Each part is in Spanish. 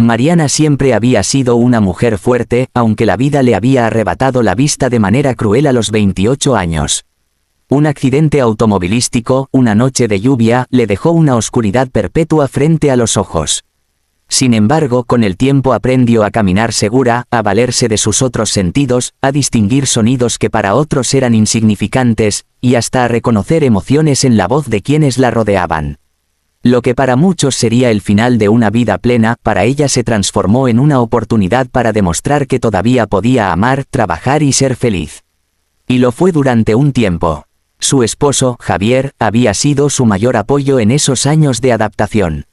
Mariana siempre había sido una mujer fuerte, aunque la vida le había arrebatado la vista de manera cruel a los 28 años. Un accidente automovilístico, una noche de lluvia, le dejó una oscuridad perpetua frente a los ojos. Sin embargo, con el tiempo aprendió a caminar segura, a valerse de sus otros sentidos, a distinguir sonidos que para otros eran insignificantes, y hasta a reconocer emociones en la voz de quienes la rodeaban. Lo que para muchos sería el final de una vida plena, para ella se transformó en una oportunidad para demostrar que todavía podía amar, trabajar y ser feliz. Y lo fue durante un tiempo. Su esposo, Javier, había sido su mayor apoyo en esos años de adaptación.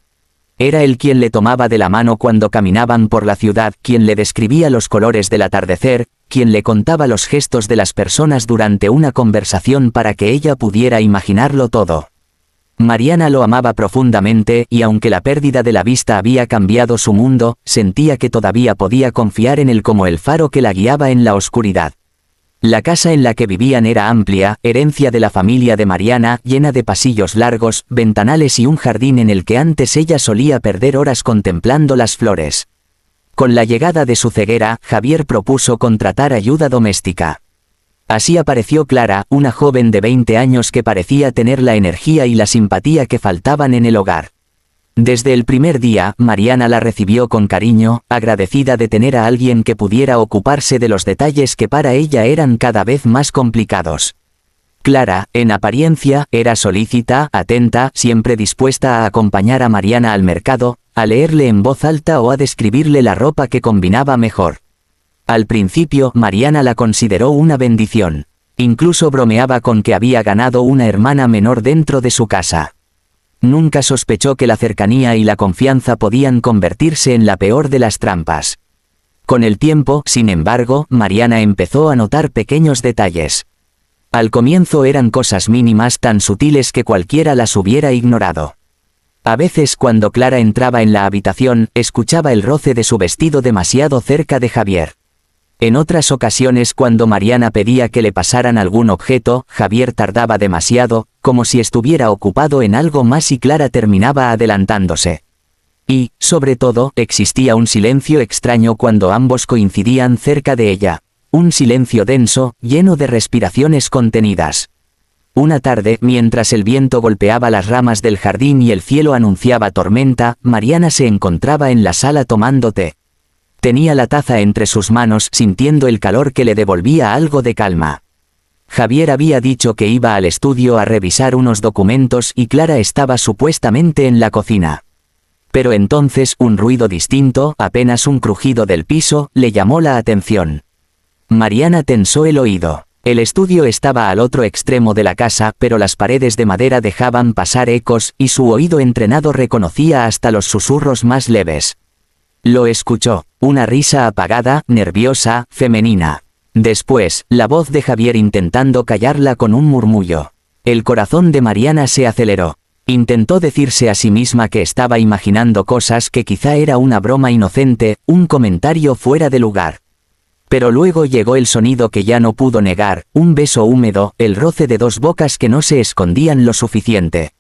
Era él quien le tomaba de la mano cuando caminaban por la ciudad, quien le describía los colores del atardecer, quien le contaba los gestos de las personas durante una conversación para que ella pudiera imaginarlo todo. Mariana lo amaba profundamente y aunque la pérdida de la vista había cambiado su mundo, sentía que todavía podía confiar en él como el faro que la guiaba en la oscuridad. La casa en la que vivían era amplia, herencia de la familia de Mariana, llena de pasillos largos, ventanales y un jardín en el que antes ella solía perder horas contemplando las flores. Con la llegada de su ceguera, Javier propuso contratar ayuda doméstica. Así apareció Clara, una joven de 20 años que parecía tener la energía y la simpatía que faltaban en el hogar. Desde el primer día, Mariana la recibió con cariño, agradecida de tener a alguien que pudiera ocuparse de los detalles que para ella eran cada vez más complicados. Clara, en apariencia, era solícita, atenta, siempre dispuesta a acompañar a Mariana al mercado, a leerle en voz alta o a describirle la ropa que combinaba mejor. Al principio, Mariana la consideró una bendición. Incluso bromeaba con que había ganado una hermana menor dentro de su casa. Nunca sospechó que la cercanía y la confianza podían convertirse en la peor de las trampas. Con el tiempo, sin embargo, Mariana empezó a notar pequeños detalles. Al comienzo eran cosas mínimas tan sutiles que cualquiera las hubiera ignorado. A veces cuando Clara entraba en la habitación, escuchaba el roce de su vestido demasiado cerca de Javier. En otras ocasiones cuando Mariana pedía que le pasaran algún objeto, Javier tardaba demasiado, como si estuviera ocupado en algo más y Clara terminaba adelantándose. Y, sobre todo, existía un silencio extraño cuando ambos coincidían cerca de ella. Un silencio denso, lleno de respiraciones contenidas. Una tarde, mientras el viento golpeaba las ramas del jardín y el cielo anunciaba tormenta, Mariana se encontraba en la sala tomando té. Tenía la taza entre sus manos, sintiendo el calor que le devolvía algo de calma. Javier había dicho que iba al estudio a revisar unos documentos y Clara estaba supuestamente en la cocina. Pero entonces un ruido distinto, apenas un crujido del piso, le llamó la atención. Mariana tensó el oído. El estudio estaba al otro extremo de la casa, pero las paredes de madera dejaban pasar ecos, y su oído entrenado reconocía hasta los susurros más leves. Lo escuchó, una risa apagada, nerviosa, femenina. Después, la voz de Javier intentando callarla con un murmullo. El corazón de Mariana se aceleró. Intentó decirse a sí misma que estaba imaginando cosas, que quizá era una broma inocente, un comentario fuera de lugar. Pero luego llegó el sonido que ya no pudo negar, un beso húmedo, el roce de dos bocas que no se escondían lo suficiente.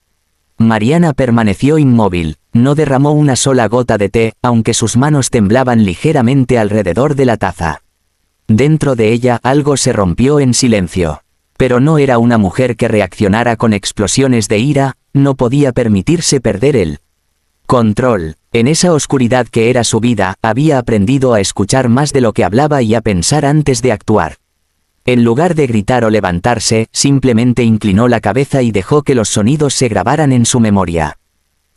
Mariana permaneció inmóvil, no derramó una sola gota de té, aunque sus manos temblaban ligeramente alrededor de la taza. Dentro de ella algo se rompió en silencio. Pero no era una mujer que reaccionara con explosiones de ira, no podía permitirse perder el control. En esa oscuridad que era su vida, había aprendido a escuchar más de lo que hablaba y a pensar antes de actuar. En lugar de gritar o levantarse, simplemente inclinó la cabeza y dejó que los sonidos se grabaran en su memoria.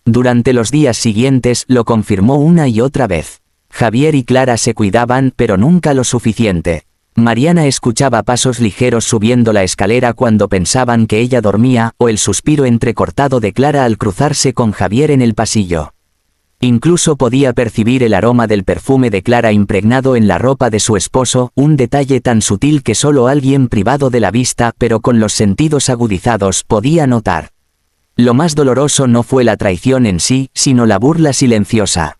Durante los días siguientes lo confirmó una y otra vez. Javier y Clara se cuidaban, pero nunca lo suficiente. Mariana escuchaba pasos ligeros subiendo la escalera cuando pensaban que ella dormía, o el suspiro entrecortado de Clara al cruzarse con Javier en el pasillo. Incluso podía percibir el aroma del perfume de Clara impregnado en la ropa de su esposo, un detalle tan sutil que solo alguien privado de la vista, pero con los sentidos agudizados, podía notar. Lo más doloroso no fue la traición en sí, sino la burla silenciosa.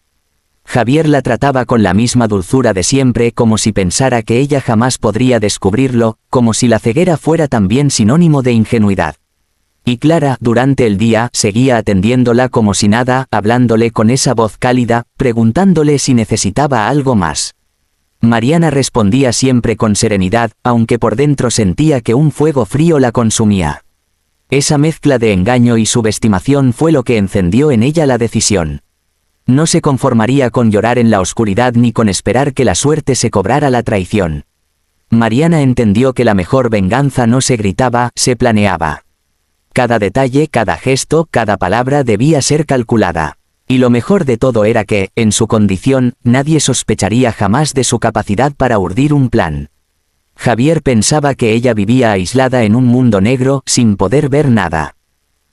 Javier la trataba con la misma dulzura de siempre, como si pensara que ella jamás podría descubrirlo, como si la ceguera fuera también sinónimo de ingenuidad. Y Clara, durante el día, seguía atendiéndola como si nada, hablándole con esa voz cálida, preguntándole si necesitaba algo más. Mariana respondía siempre con serenidad, aunque por dentro sentía que un fuego frío la consumía. Esa mezcla de engaño y subestimación fue lo que encendió en ella la decisión. No se conformaría con llorar en la oscuridad ni con esperar que la suerte se cobrara la traición. Mariana entendió que la mejor venganza no se gritaba, se planeaba. Cada detalle, cada gesto, cada palabra debía ser calculada. Y lo mejor de todo era que, en su condición, nadie sospecharía jamás de su capacidad para urdir un plan. Javier pensaba que ella vivía aislada en un mundo negro, sin poder ver nada.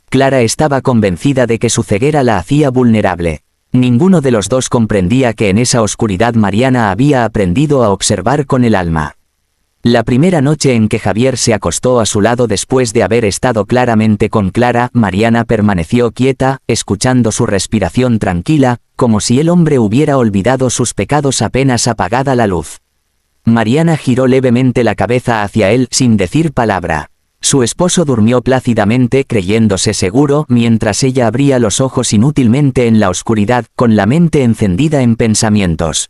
Clara estaba convencida de que su ceguera la hacía vulnerable. Ninguno de los dos comprendía que en esa oscuridad Mariana había aprendido a observar con el alma. La primera noche en que Javier se acostó a su lado después de haber estado claramente con Clara, Mariana permaneció quieta, escuchando su respiración tranquila, como si el hombre hubiera olvidado sus pecados apenas apagada la luz. Mariana giró levemente la cabeza hacia él sin decir palabra. Su esposo durmió plácidamente creyéndose seguro mientras ella abría los ojos inútilmente en la oscuridad, con la mente encendida en pensamientos.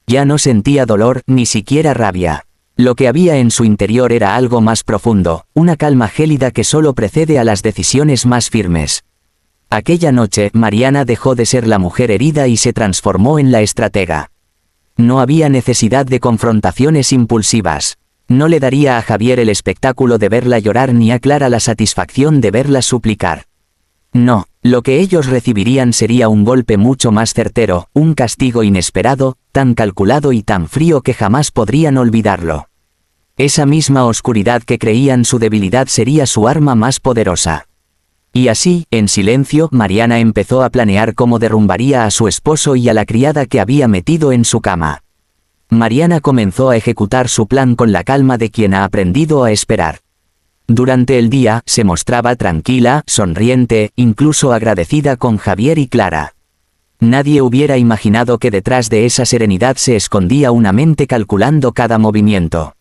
Ya no sentía dolor, ni siquiera rabia. Lo que había en su interior era algo más profundo, una calma gélida que solo precede a las decisiones más firmes. Aquella noche, Mariana dejó de ser la mujer herida y se transformó en la estratega. No había necesidad de confrontaciones impulsivas. No le daría a Javier el espectáculo de verla llorar ni a Clara la satisfacción de verla suplicar. No, lo que ellos recibirían sería un golpe mucho más certero, un castigo inesperado, tan calculado y tan frío que jamás podrían olvidarlo. Esa misma oscuridad que creían su debilidad sería su arma más poderosa. Y así, en silencio, Mariana empezó a planear cómo derrumbaría a su esposo y a la criada que había metido en su cama. Mariana comenzó a ejecutar su plan con la calma de quien ha aprendido a esperar. Durante el día, se mostraba tranquila, sonriente, incluso agradecida con Javier y Clara. Nadie hubiera imaginado que detrás de esa serenidad se escondía una mente calculando cada movimiento.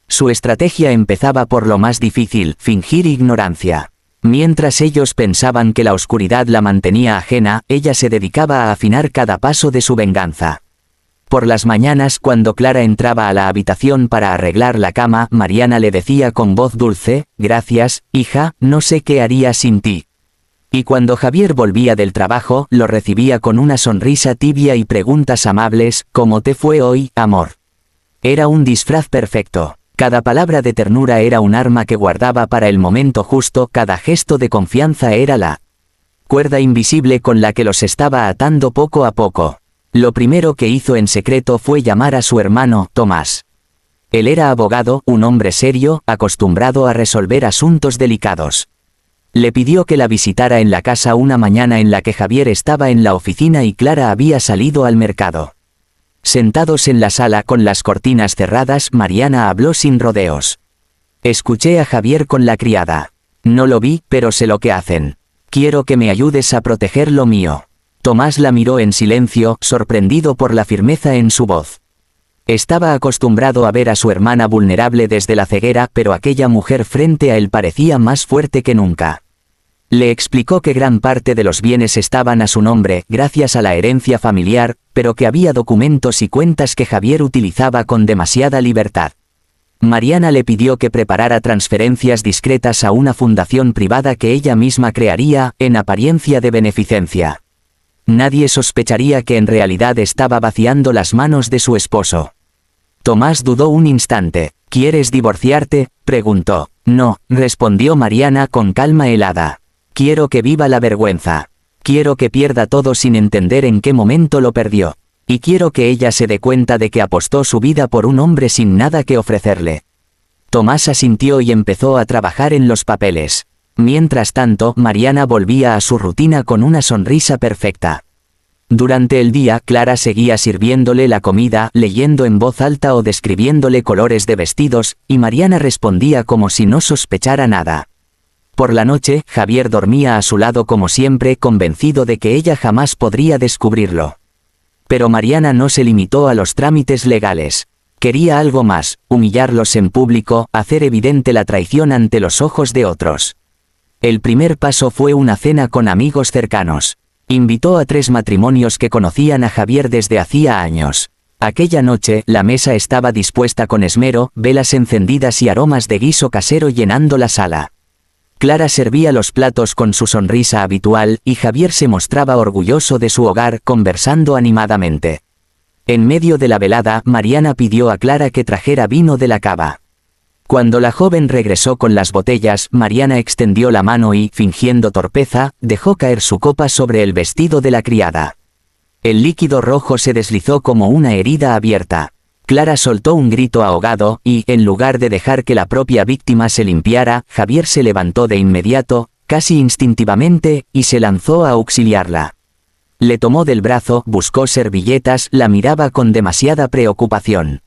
Su estrategia empezaba por lo más difícil, fingir ignorancia. Mientras ellos pensaban que la oscuridad la mantenía ajena, ella se dedicaba a afinar cada paso de su venganza. Por las mañanas, cuando Clara entraba a la habitación para arreglar la cama, Mariana le decía con voz dulce: «Gracias, hija, no sé qué haría sin ti». Y cuando Javier volvía del trabajo, lo recibía con una sonrisa tibia y preguntas amables: «¿Cómo te fue hoy, amor?». Era un disfraz perfecto. Cada palabra de ternura era un arma que guardaba para el momento justo, cada gesto de confianza era la cuerda invisible con la que los estaba atando poco a poco. Lo primero que hizo en secreto fue llamar a su hermano, Tomás. Él era abogado, un hombre serio, acostumbrado a resolver asuntos delicados. Le pidió que la visitara en la casa una mañana en la que Javier estaba en la oficina y Clara había salido al mercado. Sentados en la sala con las cortinas cerradas, Mariana habló sin rodeos. «Escuché a Javier con la criada. No lo vi, pero sé lo que hacen. Quiero que me ayudes a proteger lo mío». Tomás la miró en silencio, sorprendido por la firmeza en su voz. Estaba acostumbrado a ver a su hermana vulnerable desde la ceguera, pero aquella mujer frente a él parecía más fuerte que nunca. Le explicó que gran parte de los bienes estaban a su nombre, gracias a la herencia familiar, pero que había documentos y cuentas que Javier utilizaba con demasiada libertad. Mariana le pidió que preparara transferencias discretas a una fundación privada que ella misma crearía, en apariencia de beneficencia. Nadie sospecharía que en realidad estaba vaciando las manos de su esposo. Tomás dudó un instante. «¿Quieres divorciarte?», preguntó. «No», respondió Mariana con calma helada. «Quiero que viva la vergüenza. Quiero que pierda todo sin entender en qué momento lo perdió. Y quiero que ella se dé cuenta de que apostó su vida por un hombre sin nada que ofrecerle». Tomás asintió y empezó a trabajar en los papeles. Mientras tanto, Mariana volvía a su rutina con una sonrisa perfecta. Durante el día, Clara seguía sirviéndole la comida, leyendo en voz alta o describiéndole colores de vestidos, y Mariana respondía como si no sospechara nada. Por la noche, Javier dormía a su lado como siempre, convencido de que ella jamás podría descubrirlo. Pero Mariana no se limitó a los trámites legales. Quería algo más: humillarlos en público, hacer evidente la traición ante los ojos de otros. El primer paso fue una cena con amigos cercanos. Invitó a 3 matrimonios que conocían a Javier desde hacía años. Aquella noche, la mesa estaba dispuesta con esmero, velas encendidas y aromas de guiso casero llenando la sala. Clara servía los platos con su sonrisa habitual, y Javier se mostraba orgulloso de su hogar, conversando animadamente. En medio de la velada, Mariana pidió a Clara que trajera vino de la cava. Cuando la joven regresó con las botellas, Mariana extendió la mano y, fingiendo torpeza, dejó caer su copa sobre el vestido de la criada. El líquido rojo se deslizó como una herida abierta. Clara soltó un grito ahogado, y, en lugar de dejar que la propia víctima se limpiara, Javier se levantó de inmediato, casi instintivamente, y se lanzó a auxiliarla. Le tomó del brazo, buscó servilletas, la miraba con demasiada preocupación.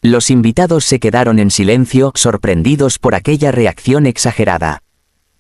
Los invitados se quedaron en silencio, sorprendidos por aquella reacción exagerada.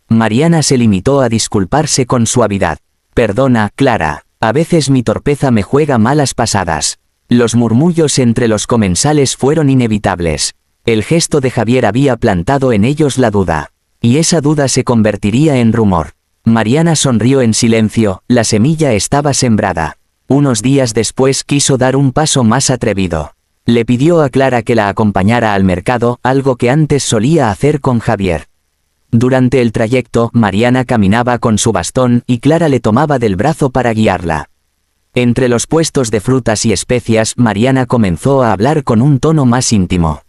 Mariana se limitó a disculparse con suavidad. «Perdona, Clara. A veces mi torpeza me juega malas pasadas». Los murmullos entre los comensales fueron inevitables. El gesto de Javier había plantado en ellos la duda. Y esa duda se convertiría en rumor. Mariana sonrió en silencio, la semilla estaba sembrada. Unos días después quiso dar un paso más atrevido. Le pidió a Clara que la acompañara al mercado, algo que antes solía hacer con Javier. Durante el trayecto, Mariana caminaba con su bastón, y Clara le tomaba del brazo para guiarla. Entre los puestos de frutas y especias, Mariana comenzó a hablar con un tono más íntimo.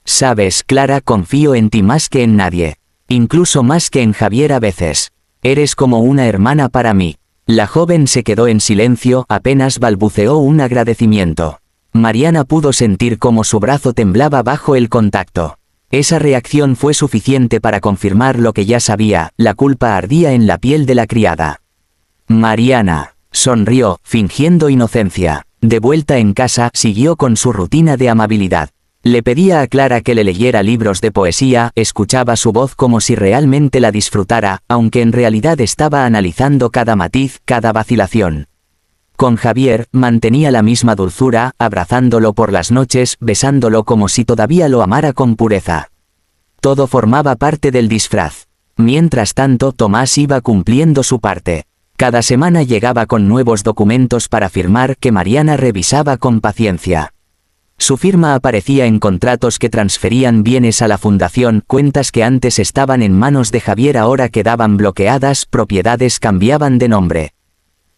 «Sabes, Clara, confío en ti más que en nadie. Incluso más que en Javier a veces. Eres como una hermana para mí». La joven se quedó en silencio, apenas balbuceó un agradecimiento. Mariana pudo sentir cómo su brazo temblaba bajo el contacto. Esa reacción fue suficiente para confirmar lo que ya sabía, la culpa ardía en la piel de la criada. Mariana sonrió, fingiendo inocencia. De vuelta en casa, siguió con su rutina de amabilidad. Le pedía a Clara que le leyera libros de poesía, escuchaba su voz como si realmente la disfrutara, aunque en realidad estaba analizando cada matiz, cada vacilación. Con Javier, mantenía la misma dulzura, abrazándolo por las noches, besándolo como si todavía lo amara con pureza. Todo formaba parte del disfraz. Mientras tanto, Tomás iba cumpliendo su parte. Cada semana llegaba con nuevos documentos para firmar que Mariana revisaba con paciencia. Su firma aparecía en contratos que transferían bienes a la fundación, cuentas que antes estaban en manos de Javier ahora quedaban bloqueadas, propiedades cambiaban de nombre.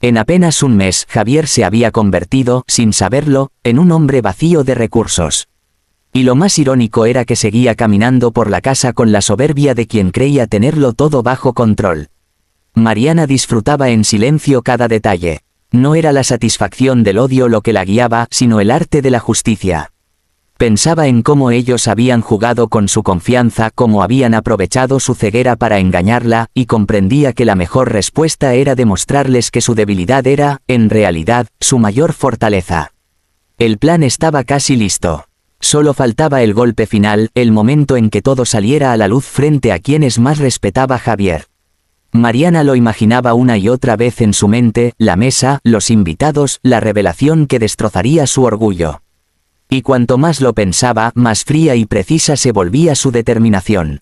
En apenas un mes, Javier se había convertido, sin saberlo, en un hombre vacío de recursos. Y lo más irónico era que seguía caminando por la casa con la soberbia de quien creía tenerlo todo bajo control. Mariana disfrutaba en silencio cada detalle. No era la satisfacción del odio lo que la guiaba, sino el arte de la justicia. Pensaba en cómo ellos habían jugado con su confianza, cómo habían aprovechado su ceguera para engañarla, y comprendía que la mejor respuesta era demostrarles que su debilidad era, en realidad, su mayor fortaleza. El plan estaba casi listo. Solo faltaba el golpe final, el momento en que todo saliera a la luz frente a quienes más respetaba Javier. Mariana lo imaginaba una y otra vez en su mente, la mesa, los invitados, la revelación que destrozaría su orgullo. Y cuanto más lo pensaba, más fría y precisa se volvía su determinación.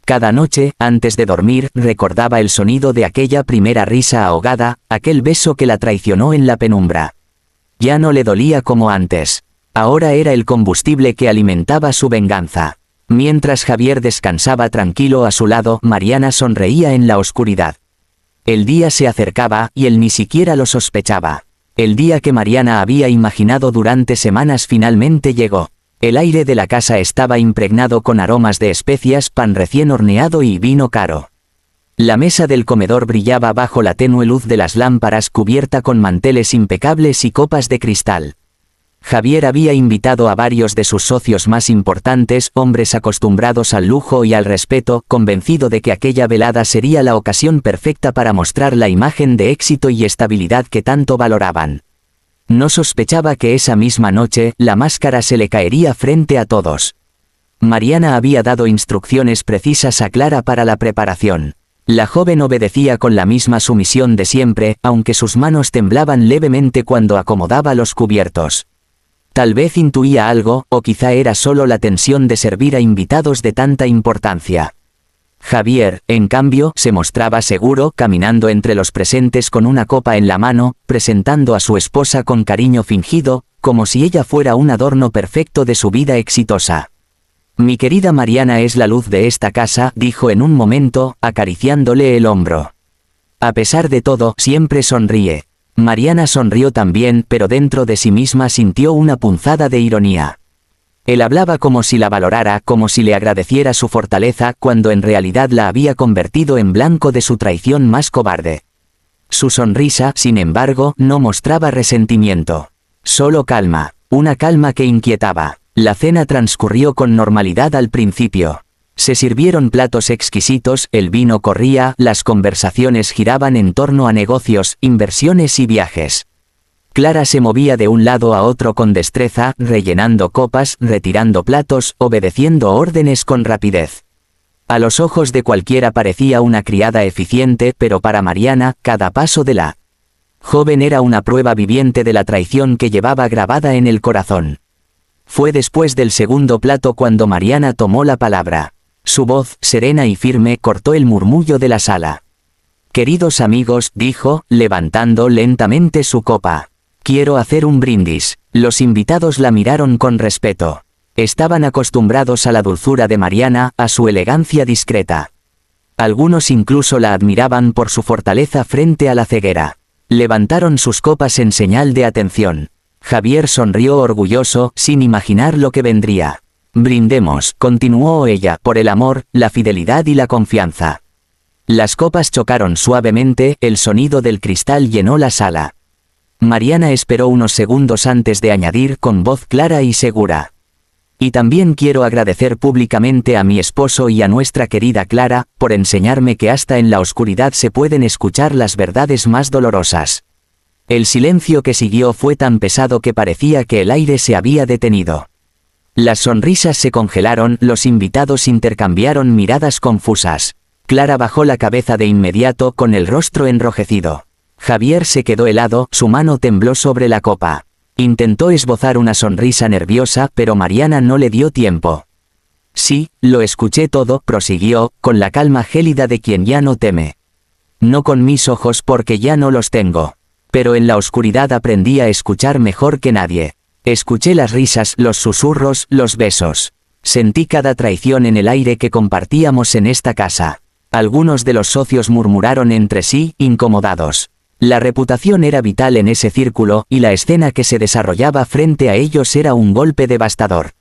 Cada noche, antes de dormir, recordaba el sonido de aquella primera risa ahogada, aquel beso que la traicionó en la penumbra. Ya no le dolía como antes. Ahora era el combustible que alimentaba su venganza. Mientras Javier descansaba tranquilo a su lado, Mariana sonreía en la oscuridad. El día se acercaba, y él ni siquiera lo sospechaba. El día que Mariana había imaginado durante semanas finalmente llegó. El aire de la casa estaba impregnado con aromas de especias, pan recién horneado y vino caro. La mesa del comedor brillaba bajo la tenue luz de las lámparas cubierta con manteles impecables y copas de cristal. Javier había invitado a varios de sus socios más importantes, hombres acostumbrados al lujo y al respeto, convencido de que aquella velada sería la ocasión perfecta para mostrar la imagen de éxito y estabilidad que tanto valoraban. No sospechaba que esa misma noche, la máscara se le caería frente a todos. Mariana había dado instrucciones precisas a Clara para la preparación. La joven obedecía con la misma sumisión de siempre, aunque sus manos temblaban levemente cuando acomodaba los cubiertos. Tal vez intuía algo, o quizá era solo la tensión de servir a invitados de tanta importancia. Javier, en cambio, se mostraba seguro, caminando entre los presentes con una copa en la mano, presentando a su esposa con cariño fingido, como si ella fuera un adorno perfecto de su vida exitosa. «Mi querida Mariana es la luz de esta casa», dijo en un momento, acariciándole el hombro. «A pesar de todo, siempre sonríe». Mariana sonrió también, pero dentro de sí misma sintió una punzada de ironía. Él hablaba como si la valorara, como si le agradeciera su fortaleza, cuando en realidad la había convertido en blanco de su traición más cobarde. Su sonrisa, sin embargo, no mostraba resentimiento. Solo calma, una calma que inquietaba. La cena transcurrió con normalidad al principio. Se sirvieron platos exquisitos, el vino corría, las conversaciones giraban en torno a negocios, inversiones y viajes. Clara se movía de un lado a otro con destreza, rellenando copas, retirando platos, obedeciendo órdenes con rapidez. A los ojos de cualquiera parecía una criada eficiente, pero para Mariana, cada paso de la joven era una prueba viviente de la traición que llevaba grabada en el corazón. Fue después del segundo plato cuando Mariana tomó la palabra. Su voz, serena y firme, cortó el murmullo de la sala. «Queridos amigos», dijo, levantando lentamente su copa. «Quiero hacer un brindis». Los invitados la miraron con respeto. Estaban acostumbrados a la dulzura de Mariana, a su elegancia discreta. Algunos incluso la admiraban por su fortaleza frente a la ceguera. Levantaron sus copas en señal de atención. Javier sonrió orgulloso, sin imaginar lo que vendría. «Brindemos», continuó ella, «por el amor, la fidelidad y la confianza». Las copas chocaron suavemente, el sonido del cristal llenó la sala. Mariana esperó unos segundos antes de añadir con voz clara y segura. «Y también quiero agradecer públicamente a mi esposo y a nuestra querida Clara, por enseñarme que hasta en la oscuridad se pueden escuchar las verdades más dolorosas». El silencio que siguió fue tan pesado que parecía que el aire se había detenido. Las sonrisas se congelaron, los invitados intercambiaron miradas confusas. Clara bajó la cabeza de inmediato con el rostro enrojecido. Javier se quedó helado, su mano tembló sobre la copa. Intentó esbozar una sonrisa nerviosa, pero Mariana no le dio tiempo. «Sí, lo escuché todo», prosiguió, con la calma gélida de quien ya no teme. «No con mis ojos porque ya no los tengo. Pero en la oscuridad aprendí a escuchar mejor que nadie. Escuché las risas, los susurros, los besos. Sentí cada traición en el aire que compartíamos en esta casa». Algunos de los socios murmuraron entre sí, incomodados. La reputación era vital en ese círculo, y la escena que se desarrollaba frente a ellos era un golpe devastador.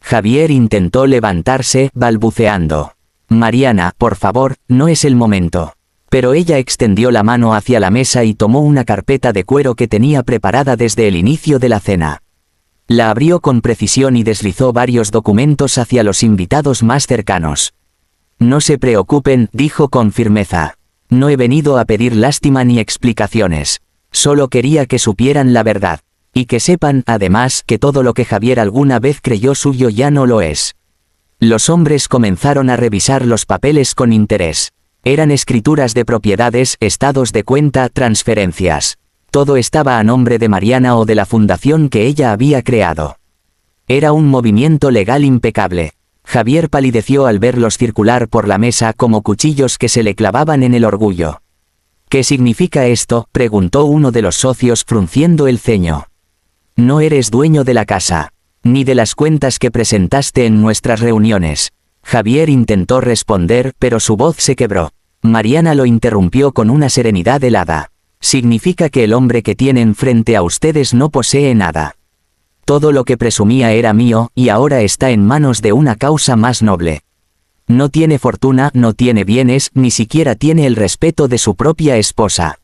Javier intentó levantarse, balbuceando. «Mariana, por favor, no es el momento». Pero ella extendió la mano hacia la mesa y tomó una carpeta de cuero que tenía preparada desde el inicio de la cena. La abrió con precisión y deslizó varios documentos hacia los invitados más cercanos. «No se preocupen», dijo con firmeza. «No he venido a pedir lástima ni explicaciones. Solo quería que supieran la verdad. Y que sepan, además, que todo lo que Javier alguna vez creyó suyo ya no lo es». Los hombres comenzaron a revisar los papeles con interés. Eran escrituras de propiedades, estados de cuenta, transferencias. Todo estaba a nombre de Mariana o de la fundación que ella había creado. Era un movimiento legal impecable. Javier palideció al verlos circular por la mesa como cuchillos que se le clavaban en el orgullo. «¿Qué significa esto?», preguntó uno de los socios frunciendo el ceño. «No eres dueño de la casa. Ni de las cuentas que presentaste en nuestras reuniones». Javier intentó responder, pero su voz se quebró. Mariana lo interrumpió con una serenidad helada. «Significa que el hombre que tienen frente a ustedes no posee nada. Todo lo que presumía era mío, y ahora está en manos de una causa más noble. No tiene fortuna, no tiene bienes, ni siquiera tiene el respeto de su propia esposa.